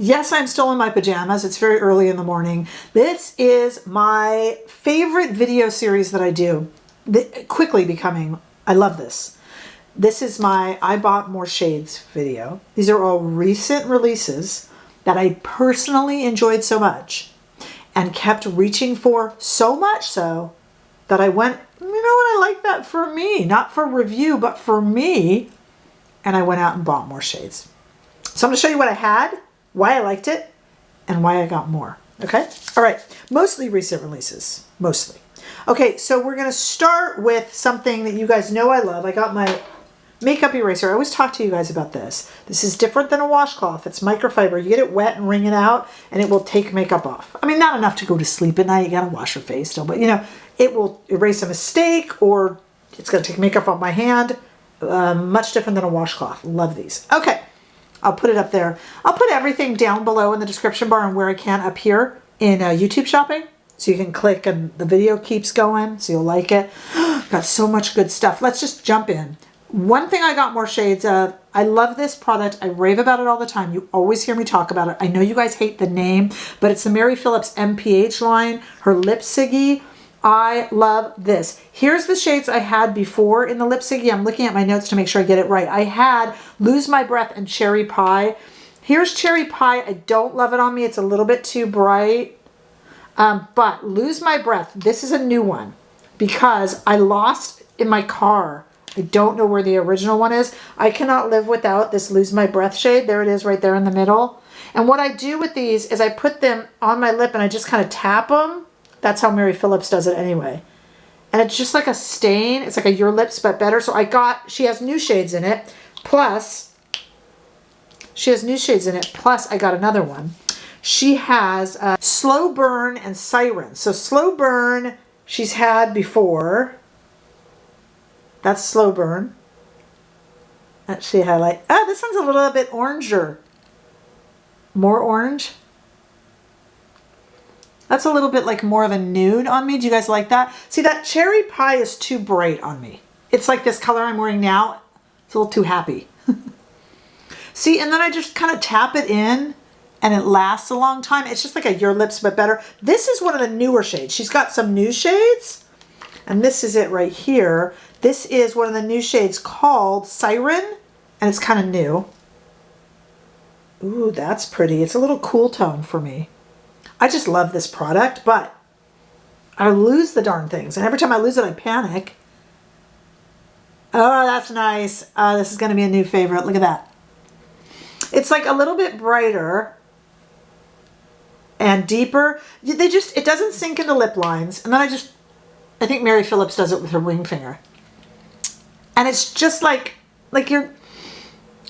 Yes, I'm still in my pajamas. It's very early in the morning. This is my favorite video series that I do. Quickly becoming, I love this. This is my I Bought More Shades video. These are all recent releases that I personally enjoyed so much and kept reaching for, so much so that I went, you know what, I like that for me. Not for review, but for me. And I went out and bought more shades. So I'm going to show you what I had, why I liked it, and why I got more. Okay? All right. Mostly recent releases. Mostly. Okay, so we're going to start with something that you guys know I love. I got my makeup eraser. I always talk to you guys about this. This is different than a washcloth. It's microfiber. You get it wet and wring it out, and it will take makeup off. I mean, not enough to go to sleep at night. You got to wash your face still, but you know, it will erase a mistake, or it's going to take makeup off my hand. Much different than a washcloth. Love these. Okay. I'll put it up there. I'll put everything down below in the description bar and where I can up here in YouTube shopping. So you can click and the video keeps going. So you'll like it. Got so much good stuff. Let's just jump in. One thing I got more shades of. I love this product. I rave about it all the time. You always hear me talk about it. I know you guys hate the name, but it's the Mary Phillips M.PH line. Her Lip Ciggy. I love this. Here's the shades I had before in the Lip Ciggy. I'm looking at my notes to make sure I get it right. I had Lose My Breath and Cherry Pie. Here's Cherry Pie. I don't love it on me. It's a little bit too bright. But Lose My Breath, this is a new one because I lost in my car. I don't know where the original one is. I cannot live without this Lose My Breath shade. There it is right there in the middle. And what I do with these is I put them on my lip and I just kind of tap them. That's how Mary Phillips does it anyway. And it's just like a stain. It's like a Your Lips But Better. So she has new shades in it. Plus, I got another one. She has Slow Burn and Siren. So Slow Burn she's had before. That's Slow Burn. Let's see highlight. Oh, this one's a little bit oranger. More orange. That's a little bit like more of a nude on me. Do you guys like that? See, that Cherry Pie is too bright on me. It's like this color I'm wearing now. It's a little too happy. See, and then I just kind of tap it in and it lasts a long time. It's just like a Your Lips But Better. This is one of the newer shades. She's got some new shades. And this is it right here. This is one of the new shades called Siren. And it's kind of new. Ooh, that's pretty. It's a little cool tone for me. I just love this product, but I lose the darn things. And every time I lose it, I panic. Oh, that's nice. This is going to be a new favorite. Look at that. It's like a little bit brighter and deeper. It doesn't sink into lip lines. And then I think Mary Phillips does it with her ring finger. And it's just like you're,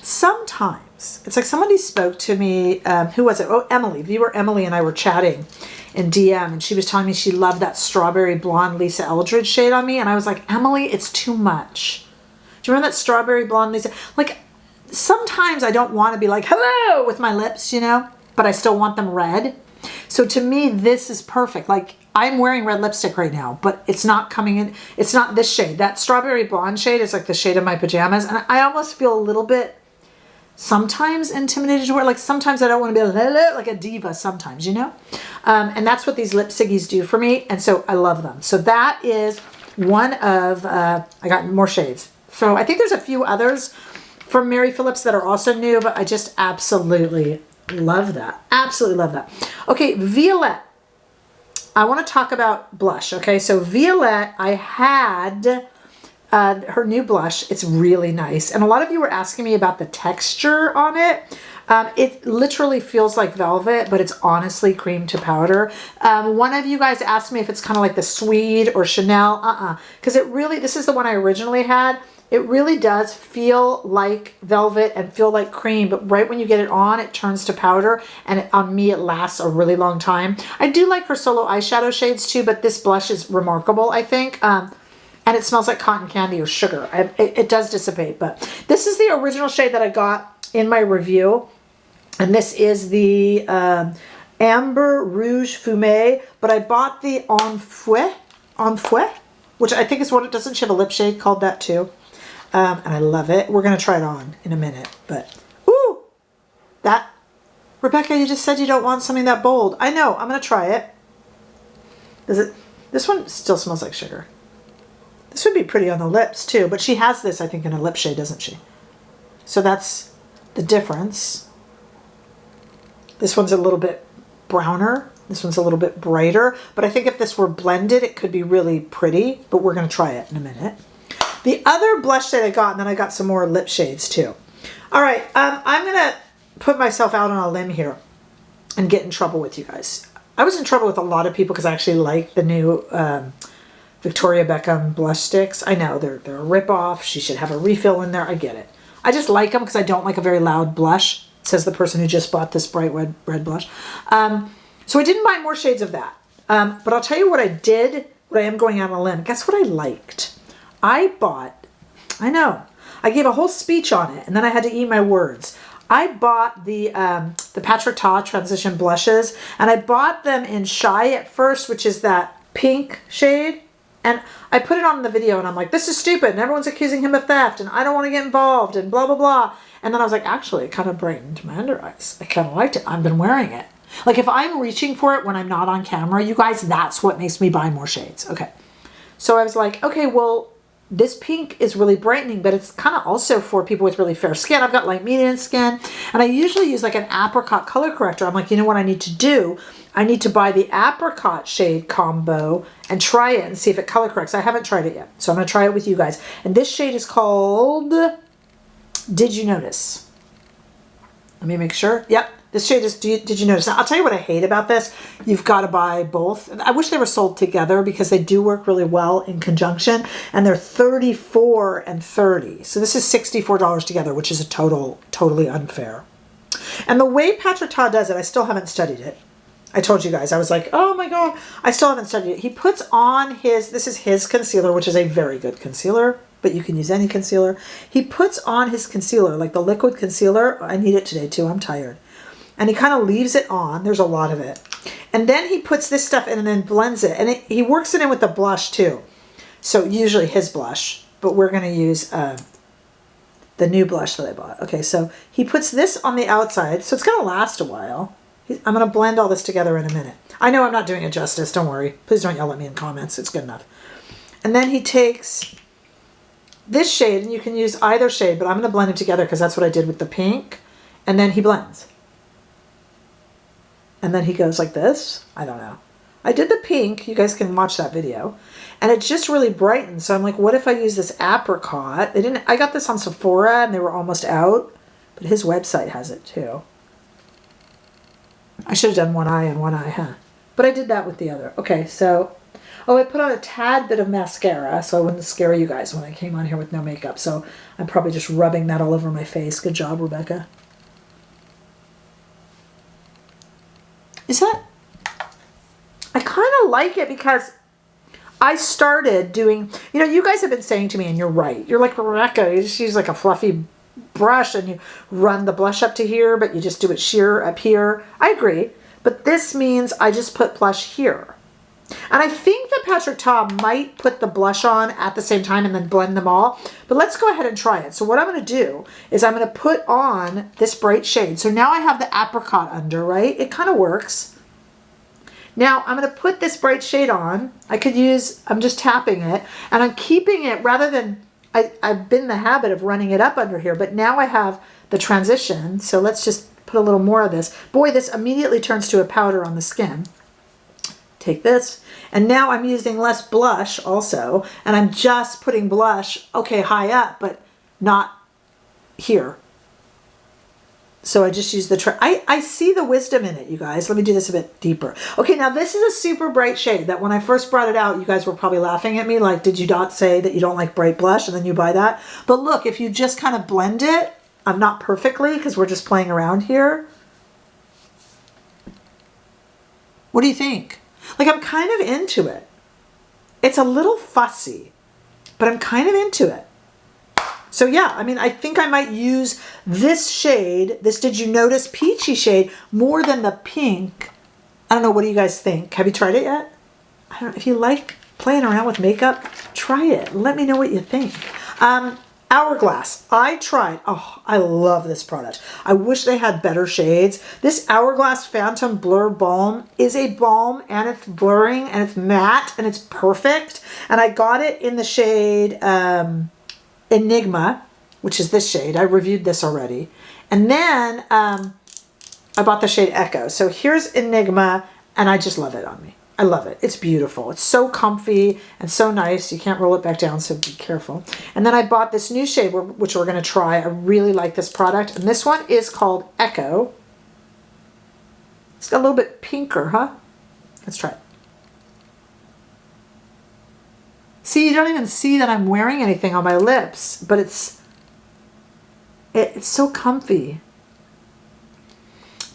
sometimes. It's like somebody spoke to me, who was it? Oh, Emily. Viewer Emily and I were chatting in DM, and she was telling me she loved that Strawberry Blonde Lisa Eldridge shade on me, and I was like, Emily, it's too much. Do you remember that Strawberry Blonde Lisa? Like, sometimes I don't want to be like, hello, with my lips, you know, but I still want them red. So to me, this is perfect. Like, I'm wearing red lipstick right now, but it's not coming in. It's not this shade. That Strawberry Blonde shade is like the shade of my pajamas, and I almost feel a little bit sometimes intimidated to wear. Like sometimes I don't want to be like a diva sometimes, you know? And that's what these Lip Ciggies do for me. And so I love them. So that is one of, I got more shades. So I think there's a few others from Mary Phillips that are also new, but I just absolutely love that. Absolutely love that. Okay, Violette. I want to talk about blush. Okay, so Violette, I had her new blush. It's really nice. And a lot of you were asking me about the texture on it. It literally feels like velvet, but it's honestly cream to powder. One of you guys asked me if it's kind of like the Swede or Chanel. Because this is the one I originally had. It really does feel like velvet and feel like cream, but right when you get it on, it turns to powder, and on me, it lasts a really long time. I do like her solo eyeshadow shades too, but this blush is remarkable, I think. And it smells like cotton candy or sugar. It does dissipate, but this is the original shade that I got in my review. And this is the Amber Rouge Fume, but I bought the Enfouet, which I think is what it doesn't she have a lip shade called that too. And I love it. We're going to try it on in a minute, but ooh, that Rebecca, you just said you don't want something that bold. I know. I'm going to try it. Does it? This one still smells like sugar. This would be pretty on the lips too, but she has this, I think, in a lip shade, doesn't she? So that's the difference. This one's a little bit browner. This one's a little bit brighter, but I think if this were blended, it could be really pretty, but we're going to try it in a minute. The other blush shade I got, and then I got some more lip shades too. All right, I'm going to put myself out on a limb here and get in trouble with you guys. I was in trouble with a lot of people because I actually like the new Victoria Beckham blush sticks. I know they're a ripoff. She should have a refill in there. I get it. I just like them because I don't like a very loud blush, says the person who just bought this bright red blush. So I didn't buy more shades of that. But I'll tell you what I did, what I am going out on a limb. Guess what I liked? I gave a whole speech on it, and then I had to eat my words. I bought the Patrick Ta Transition Blushes, and I bought them in Shy at first, which is that pink shade. And I put it on in the video, and I'm like, this is stupid, and everyone's accusing him of theft, and I don't want to get involved, and blah, blah, blah. And then I was like, actually, it kind of brightened my under eyes. I kind of liked it. I've been wearing it. Like, if I'm reaching for it when I'm not on camera, you guys, that's what makes me buy more shades. Okay. So I was like, okay, well, this pink is really brightening, but it's kind of also for people with really fair skin. I've got light medium skin, and I usually use like an apricot color corrector. I'm like, you know what I need to do? I need to buy the apricot shade combo and try it and see if it color corrects. I haven't tried it yet, so I'm going to try it with you guys. And this shade is called Did You Notice? Let me make sure. Yep. This shade is Did You Notice? Now, I'll tell you what I hate about this. You've got to buy both. I wish they were sold together because they do work really well in conjunction. And they're $34 and $30. So this is $64 together, which is a totally unfair. And the way Patrick Ta does it, I still haven't studied it. I told you guys, I was like, oh my God, I still haven't studied it. He puts on this is his concealer, which is a very good concealer, but you can use any concealer. He puts on his concealer, like the liquid concealer. I need it today too, I'm tired. And he kind of leaves it on. There's a lot of it. And then he puts this stuff in and then blends it. And he works it in with the blush too. So usually his blush, but we're going to use the new blush that I bought. Okay, so he puts this on the outside. So it's going to last a while. I'm going to blend all this together in a minute. I know I'm not doing it justice. Don't worry. Please don't yell at me in comments. It's good enough. And then he takes this shade, and you can use either shade, but I'm going to blend them together because that's what I did with the pink. And then he blends. And then he goes like this. I don't know. I did the pink. You guys can watch that video. And it just really brightened. So I'm like, what if I use this apricot? I got this on Sephora and they were almost out. But his website has it too. I should have done one eye and one eye, huh? But I did that with the other. Okay, so... Oh, I put on a tad bit of mascara so I wouldn't scare you guys when I came on here with no makeup. So I'm probably just rubbing that all over my face. Good job, Rebecca. Is that... I kind of like it because I started doing... You know, you guys have been saying to me, and you're right. You're like, Rebecca, you just use like a fluffy brush and you run the blush up to here, but you just do it sheer up here. I agree. But this means I just put blush here. And I think that Patrick Ta might put the blush on at the same time and then blend them all. But let's go ahead and try it. So what I'm going to do is I'm going to put on this bright shade. So now I have the apricot under, right? It kind of works. Now I'm going to put this bright shade on. I'm just tapping it. And I'm keeping it rather than, I've been in the habit of running it up under here. But now I have the transition. So let's just put a little more of this. Boy, this immediately turns to a powder on the skin. Take this, and now I'm using less blush also, and I'm just putting blush, okay, high up, but not here. So I just use the, I see the wisdom in it, you guys. Let me do this a bit deeper. Okay, now this is a super bright shade that when I first brought it out, you guys were probably laughing at me, like, did you not say that you don't like bright blush, and then you buy that? But look, if you just kind of blend it, not perfectly, because we're just playing around here. What do you think? Like, I'm kind of into it. It's a little fussy, but I'm kind of into it. So yeah, I mean, I think I might use this shade, this Did You Notice peachy shade, more than the pink. I don't know, what do you guys think? Have you tried it yet? I don't know, if you like playing around with makeup, try it. Let me know what you think. Hourglass. I tried. Oh, I love this product. I wish they had better shades. This Hourglass Phantom Blur Balm is a balm, and it's blurring, and it's matte, and it's perfect. And I got it in the shade Enigma, which is this shade. I reviewed this already. And then I bought the shade Echo. So here's Enigma, and I just love it on me. I love it. It's beautiful. It's so comfy and so nice. You can't roll it back down, so be careful. And then I bought this new shade, which we're going to try. I really like this product. And this one is called Echo. It's got a little bit pinker, huh? Let's try it. See, you don't even see that I'm wearing anything on my lips, but it's so comfy.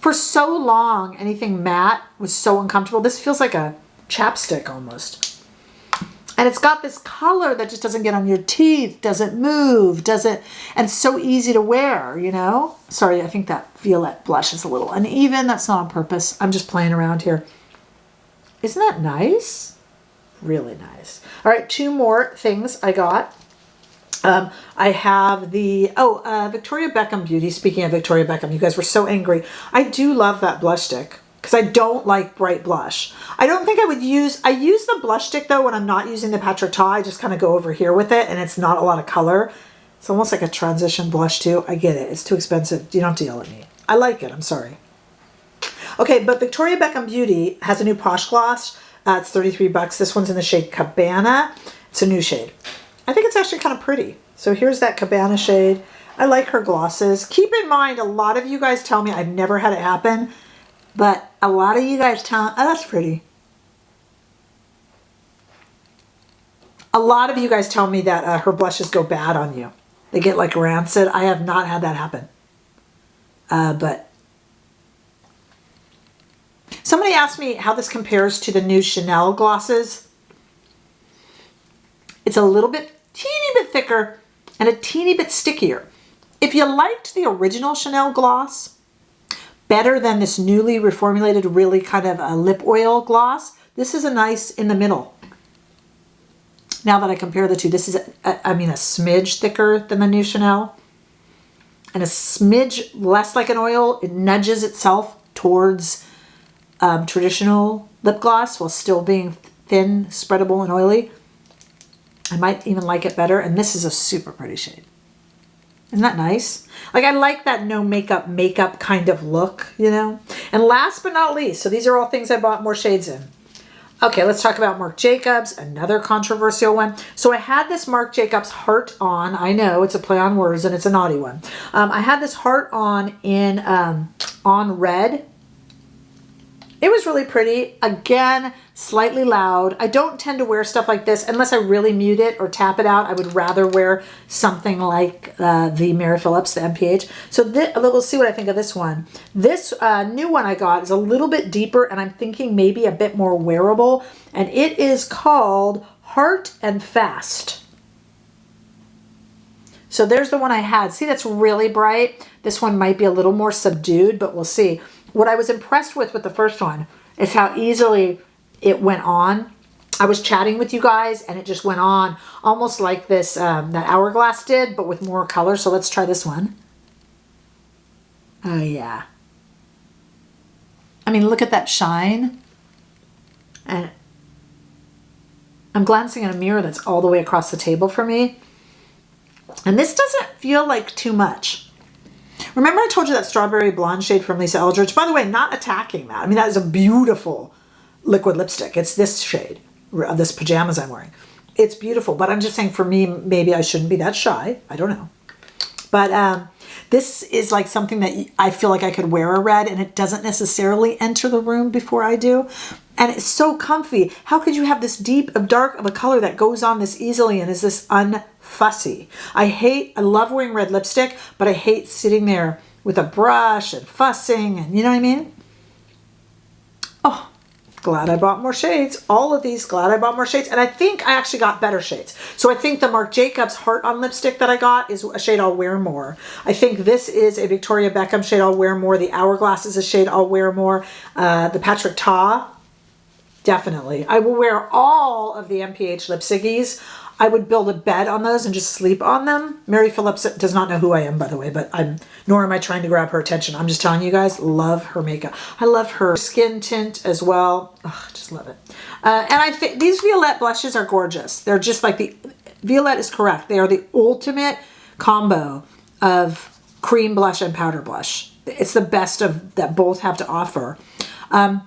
For so long, anything matte was so uncomfortable. This feels like a chapstick almost. And it's got this color that just doesn't get on your teeth, doesn't move, and it's so easy to wear, you know? Sorry, I think that Violette blush is a little uneven. That's not on purpose. I'm just playing around here. Isn't that nice? Really nice. All right, 2 more things I got. I have the, Victoria Beckham Beauty. Speaking of Victoria Beckham, you guys were so angry. I do love that blush stick because I don't like bright blush. I don't think I use the blush stick though when I'm not using the Patrick Ta. I just kind of go over here with it and it's not a lot of color. It's almost like a transition blush too. I get it. It's too expensive. You don't have to yell at me. I like it. I'm sorry. Okay, but Victoria Beckham Beauty has a new Posh gloss. It's 33 bucks. This one's in the shade Cabana. It's a new shade. I think it's actually kind of pretty. So here's that Cabana shade. I like her glosses. Keep in mind, a lot of you guys tell me, I've never had it happen, but a lot of you guys tell, oh, that's pretty. A lot of you guys tell me that her blushes go bad on you. They get like rancid. I have not had that happen. But somebody asked me how this compares to the new Chanel glosses. It's a little bit, teeny bit thicker and a teeny bit stickier. If you liked the original Chanel gloss better than this newly reformulated, really kind of a lip oil gloss, this is a nice in the middle. Now that I compare the two, this is, a smidge thicker than the new Chanel and a smidge less like an oil. It nudges itself towards traditional lip gloss while still being thin, spreadable, and oily. I might even like it better. And this is a super pretty shade. Isn't that nice? Like, I like that no makeup kind of look, you know? And last but not least, so these are all things I bought more shades in. Okay, let's talk about Marc Jacobs, another controversial one. So I had this Marc Jacobs heart on. I know it's a play on words and it's a naughty one. I had this heart on in on red. It was really pretty. Again, slightly loud. I don't tend to wear stuff like this unless I really mute it or tap it out. I would rather wear something like the Mary Phillips, the M.PH. So we'll see what I think of this one. This new one I got is a little bit deeper and I'm thinking maybe a bit more wearable. And it is called Heart and Fast. So there's the one I had. See, that's really bright. This one might be a little more subdued, but we'll see. What I was impressed with the first one is how easily it went on. I was chatting with you guys and it just went on almost like this, that Hourglass did, but with more color. So let's try this one. Oh yeah. I mean, look at that shine. And I'm glancing in a mirror that's all the way across the table for me. And this doesn't feel like too much. Remember I told you that strawberry blonde shade from Lisa Eldridge? By the way, not attacking that. I mean, that is a beautiful liquid lipstick. It's this shade of this pajamas I'm wearing. It's beautiful, but I'm just saying for me, maybe I shouldn't be that shy. I don't know. But this is like something that I feel like I could wear a red and it doesn't necessarily enter the room before I do. And it's so comfy. How could you have this deep of dark of a color that goes on this easily and is this unfussy? I love wearing red lipstick, but I hate sitting there with a brush and fussing and you know what I mean? Oh, glad I bought more shades. All of these, glad I bought more shades. And I think I actually got better shades. So I think the Marc Jacobs Heart on lipstick that I got is a shade I'll wear more. I think this is a Victoria Beckham shade I'll wear more. The Hourglass is a shade I'll wear more. The Patrick Ta, definitely. I will wear all of the M.PH lip Ciggys. I would build a bed on those and just sleep on them. Mary Phillips does not know who I am, by the way, but nor am I trying to grab her attention. I'm just telling you guys, love her makeup. I love her skin tint as well. Ugh, just love it. And I think these Violette blushes are gorgeous. They're just like Violette is correct. They are the ultimate combo of cream blush and powder blush. It's the best of that both have to offer. And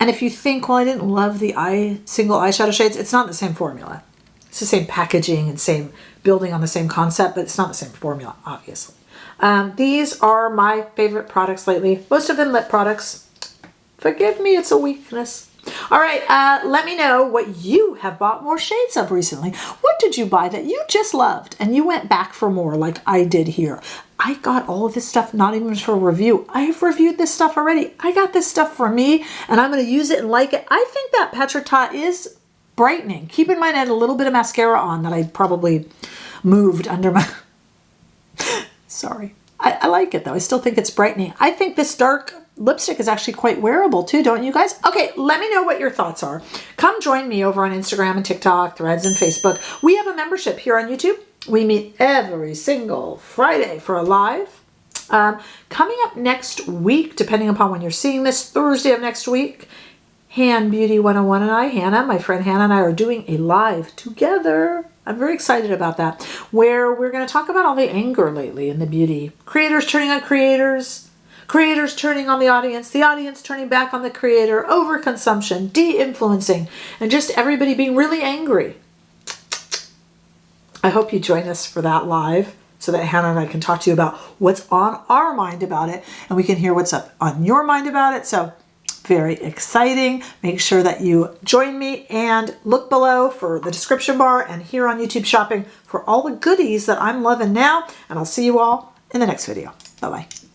if you think, well, I didn't love the single eyeshadow shades, it's not the same formula. It's the same packaging and same building on the same concept, but it's not the same formula, obviously. These are my favorite products lately. Most of them lip products. Forgive me, it's a weakness. All right, let me know what you have bought more shades of recently. What did you buy that you just loved and you went back for more like I did here? I got all of this stuff not even for review. I've reviewed this stuff already. I got this stuff for me and I'm going to use it and like it. I think that Petritat is brightening. Keep in mind I had a little bit of mascara on that I probably moved under my... Sorry. I like it though. I still think it's brightening. I think this dark lipstick is actually quite wearable too, don't you guys? Okay, let me know what your thoughts are. Come join me over on Instagram and TikTok, Threads, and Facebook. We have a membership here on YouTube. We meet every single Friday for a live. Coming up next week, depending upon when you're seeing this, Thursday of next week, Han Beauty 101 and I, my friend Hannah and I are doing a live together. I'm very excited about that, where we're going to talk about all the anger lately in the beauty. Creators turning on creators, creators turning on the audience turning back on the creator, overconsumption, de-influencing, and just everybody being really angry. I hope you join us for that live so that Hannah and I can talk to you about what's on our mind about it and we can hear what's up on your mind about it. So very exciting. Make sure that you join me and look below for the description bar and here on YouTube Shopping for all the goodies that I'm loving now. And I'll see you all in the next video. Bye-bye.